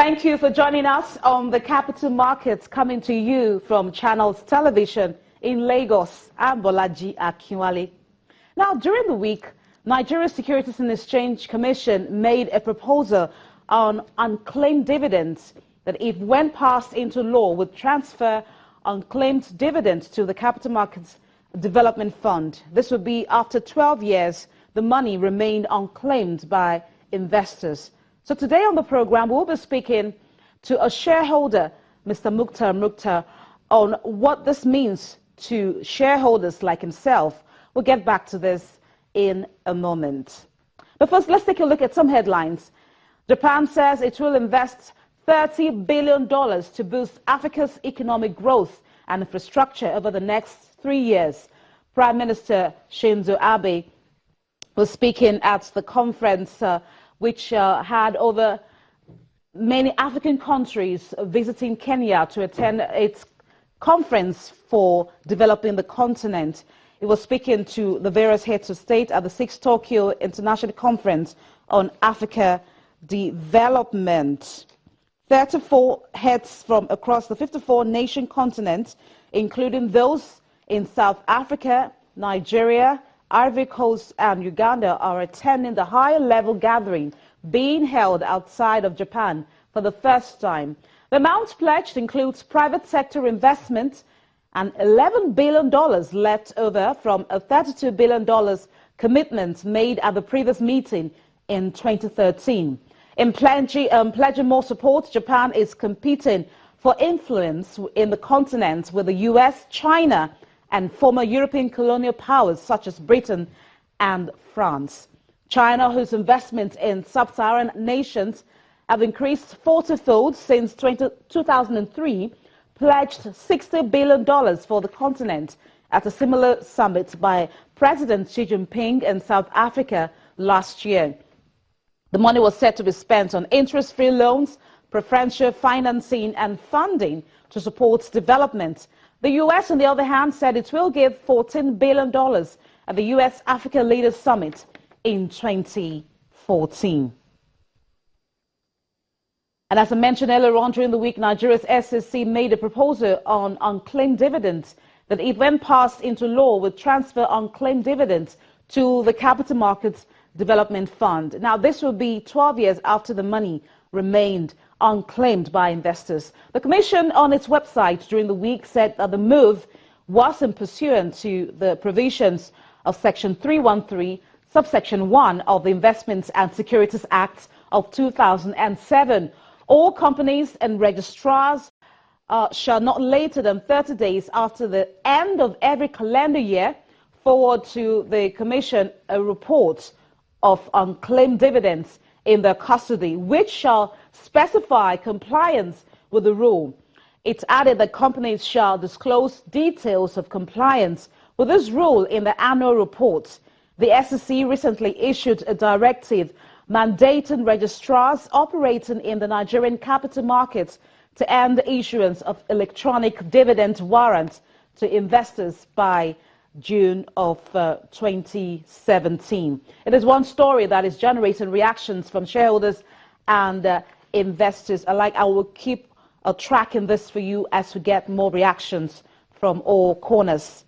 Thank you for joining us on the Capital Markets, coming to you from Channels Television in Lagos. I'm Bolaji Akinwale. Now, during the week, Nigeria's Securities and Exchange Commission made a proposal on unclaimed dividends that, if when passed into law, would transfer unclaimed dividends to the Capital Markets Development Fund. This would be after 12 years the money remained unclaimed by investors. So today on the program, we'll be speaking to a shareholder, Mr. Mukhtar, on what this means to shareholders like himself. We'll get back to this in a moment. But first, let's take a look at some headlines. Japan says it will invest $30 billion to boost Africa's economic growth and infrastructure over the next 3 years. Prime Minister Shinzo Abe was speaking at the conference which had over many African countries visiting Kenya to attend its conference for developing the continent. He was speaking to the various heads of state at the 6th Tokyo International Conference on Africa Development. 34 heads from across the 54-nation continent, including those in South Africa, Nigeria, Ivory Coast and Uganda, are attending the higher-level gathering being held outside of Japan for the first time. The amount pledged includes private sector investment and $11 billion left over from a $32 billion commitment made at the previous meeting in 2013. In pledging more support, Japan is competing for influence in the continent with the US, China, and former European colonial powers such as Britain and France. China, whose investments in sub-Saharan nations have increased 40-fold since 2003, pledged $60 billion for the continent at a similar summit by President Xi Jinping in South Africa last year. The money was said to be spent on interest-free loans, preferential financing and funding to support development. The U.S., on the other hand, said it will give $14 billion at the U.S.-Africa Leaders Summit in 2014. And as I mentioned earlier on during the week, Nigeria's SEC made a proposal on unclaimed dividends that, if when passed into law, would transfer unclaimed dividends to the Capital Markets Development Fund. Now, this will be 12 years after the money remained unclaimed by investors. The Commission on its website during the week said that the move was in pursuant to the provisions of Section 313, subsection 1 of the Investments and Securities Act of 2007. All companies and registrars shall not later than 30 days after the end of every calendar year forward to the Commission a report of unclaimed dividends in their custody, which shall specify compliance with the rule. It added that companies shall disclose details of compliance with this rule in the annual reports. The SEC recently issued a directive mandating registrars operating in the Nigerian capital markets to end the issuance of electronic dividend warrants to investors by June of 2017. It is one story that is generating reactions from shareholders and investors alike. I will keep tracking this for you as we get more reactions from all corners.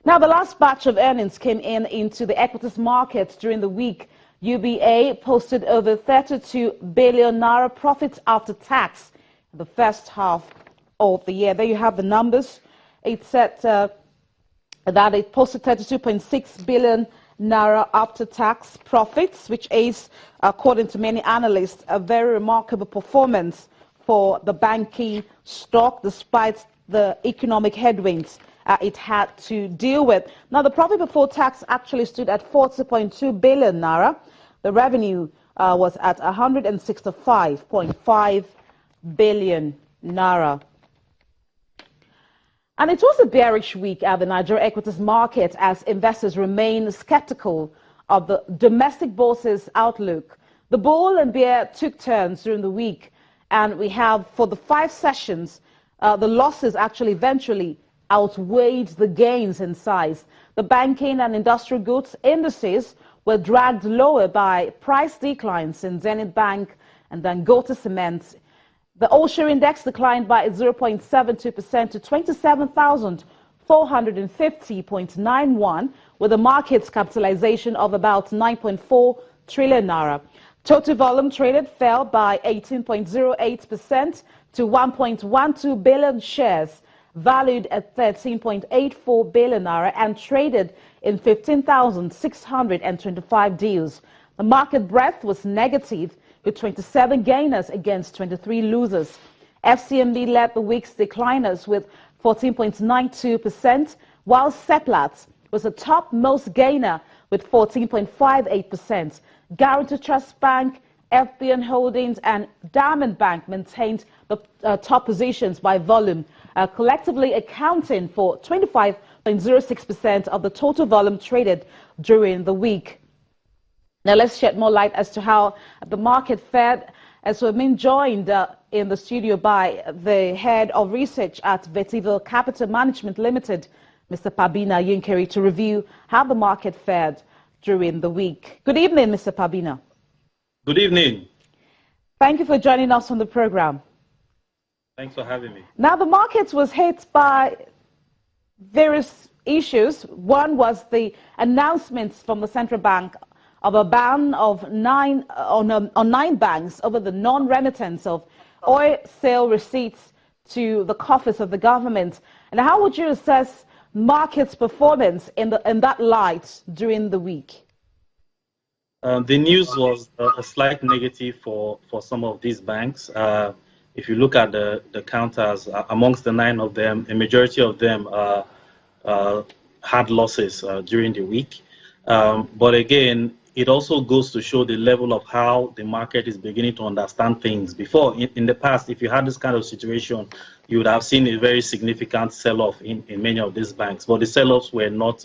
Now, the last batch of earnings came into the equities markets during the week. UBA posted over 32 billion naira profits after tax in the first half of the year. There you have the numbers. It said that it posted 32.6 billion naira after tax profits, which is, according to many analysts, a very remarkable performance for the banking stock despite the economic headwinds it had to deal with. Now, the profit before tax actually stood at 40.2 billion naira. The revenue was at 165.5 billion naira. And it was a bearish week at the Nigeria equities market as investors remain skeptical of the domestic bourse's outlook. The bull and bear took turns during the week, and we have, for the 5 sessions, the losses actually eventually outweighed the gains in size. The banking and industrial goods indices were dragged lower by price declines in Zenith Bank and Dangote Cement. The All-Share Index declined by 0.72% to 27,450.91, with a market's capitalization of about 9.4 trillion naira. Total volume traded fell by 18.08% to 1.12 billion shares, valued at 13.84 billion naira, and traded in 15,625 deals. The market breadth was negative, with 27 gainers against 23 losers. FCMB led the week's decliners with 14.92%, while Seplat was the top-most gainer with 14.58%. Guaranty Trust Bank, FBN Holdings, and Diamond Bank maintained the top positions by volume, collectively accounting for 25.06% of the total volume traded during the week. Now let's shed more light as to how the market fared, as we've been joined in the studio by the head of research at Vetival Capital Management Limited, Mr. Pabina Yunkeri, to review how the market fared during the week. Good evening, Mr. Pabina. Good evening. Thank you for joining us on the program. Thanks for having me. Now, the market was hit by various issues. One was the announcements from the central bank of a ban of nine banks over the non-remittance of oil sale receipts to the coffers of the government. And how would you assess market's performance in that light during the week? The news was a slight negative for some of these banks. If you look at the counters, amongst the 9 of them, a majority of them had losses during the week. But again, it also goes to show the level of how the market is beginning to understand things. Before, in the past, if you had this kind of situation, you would have seen a very significant sell-off in many of these banks. But the sell-offs were not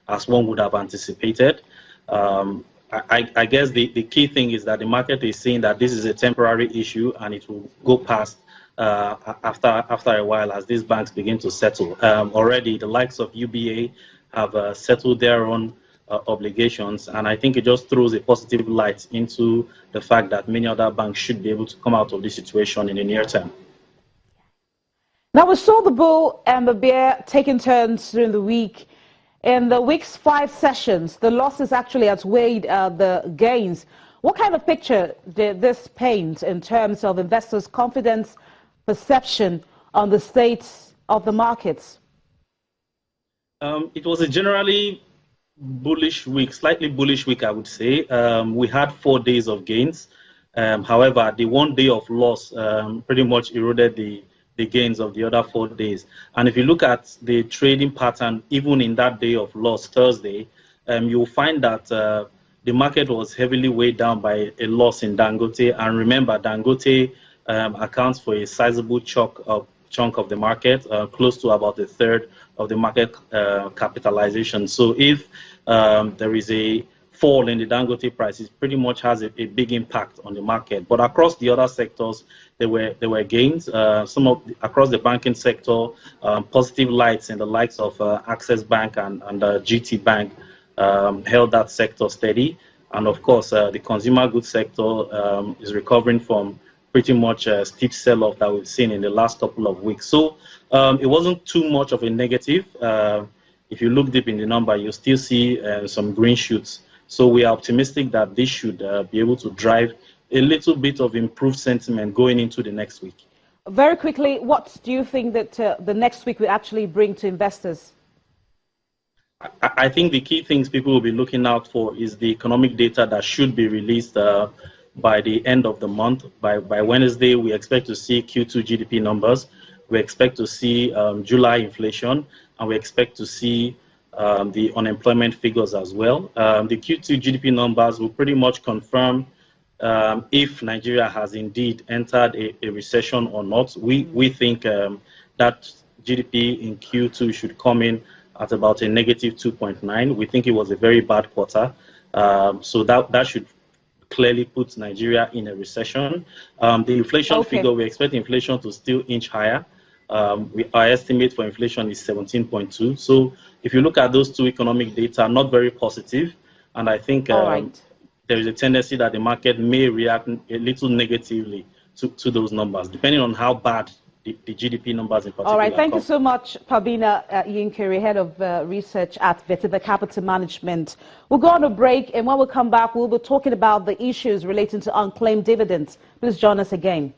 as one would have anticipated. I guess the key thing is that the market is seeing that this is a temporary issue and it will go past after a while as these banks begin to settle. Already, the likes of UBA have settled their own obligations, and I think it just throws a positive light into the fact that many other banks should be able to come out of this situation in the near term. Now, we saw the bull and the bear taking turns during the week. In the week's 5 sessions, the losses actually outweighed the gains. What kind of picture did this paint in terms of investors' confidence, perception on the state of the markets? It was a generally bullish week, slightly bullish week, I would say. We had 4 days of gains. However, the 1 day of loss pretty much eroded the gains of the other 4 days. And if you look at the trading pattern, even in that day of loss, Thursday, you'll find that the market was heavily weighed down by a loss in Dangote. And remember, Dangote accounts for a sizable chunk of the market, close to about a third of the market capitalization. So if there is a fall in the Dangote price, it pretty much has a big impact on the market. But across the other sectors, there were gains. Across the banking sector, positive lights in the likes of Access Bank and GT Bank held that sector steady. And of course, the consumer goods sector is recovering from pretty much a steep sell-off that we've seen in the last couple of weeks. So it wasn't too much of a negative. If you look deep in the number, you still see some green shoots. So we are optimistic that this should be able to drive a little bit of improved sentiment going into the next week. Very quickly, what do you think that the next week will actually bring to investors? I think the key things people will be looking out for is the economic data that should be released by the end of the month. By Wednesday, we expect to see Q2 GDP numbers. We expect to see July inflation, and we expect to see the unemployment figures as well. The Q2 GDP numbers will pretty much confirm if Nigeria has indeed entered a recession or not. We think that GDP in Q2 should come in at about a negative 2.9. We think it was a very bad quarter. So that should clearly put Nigeria in a recession. The inflation figure, we expect inflation to still inch higher. Our estimate for inflation is 17.2. So if you look at those two economic data, not very positive. And I think there is a tendency that the market may react a little negatively to those numbers, depending on how bad the GDP numbers in particular. All right, thank you so much, Pabina Yinkiri, Head of Research at Vetiver Capital Management. We'll go on a break, and when we come back, we'll be talking about the issues relating to unclaimed dividends. Please join us again.